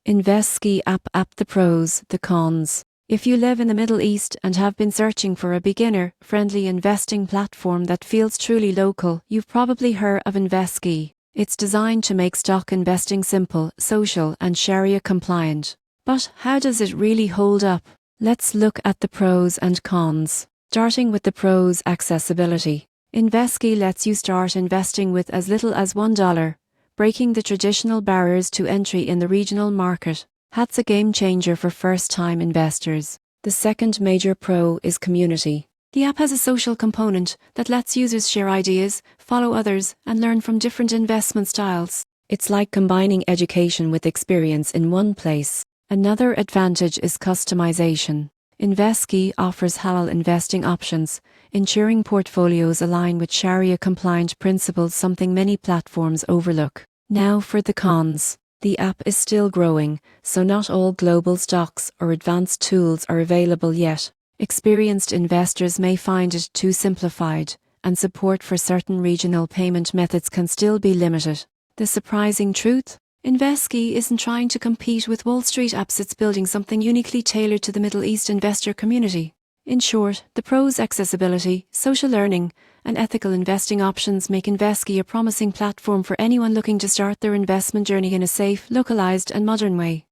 InvestSky app. The pros, the cons. If you live in the Middle East and have been searching for a beginner-friendly investing platform that feels truly local, you've probably heard of InvestSky. It's designed to make stock investing simple, social, and Sharia compliant. But how does it really hold up? Let's look at the pros and cons. Starting with the pros: accessibility. InvestSky lets you start investing with as little as $1, breaking the traditional barriers to entry in the regional market. That's a game changer for first-time investors. The second major pro is community. The app has a social component that lets users share ideas, follow others, and learn from different investment styles. It's like combining education with experience in one place. Another advantage is customization. InvestSky offers halal investing options, ensuring portfolios align with Sharia-compliant principles, something many platforms overlook. Now for the cons. The app is still growing, so not all global stocks or advanced tools are available yet. Experienced investors may find it too simplified, and support for certain regional payment methods can still be limited. The surprising truth? InvestSky isn't trying to compete with Wall Street apps, it's building something uniquely tailored to the Middle East investor community. In short, the pros: accessibility, social learning, and ethical investing options make InvestSky a promising platform for anyone looking to start their investment journey in a safe, localized, and modern way.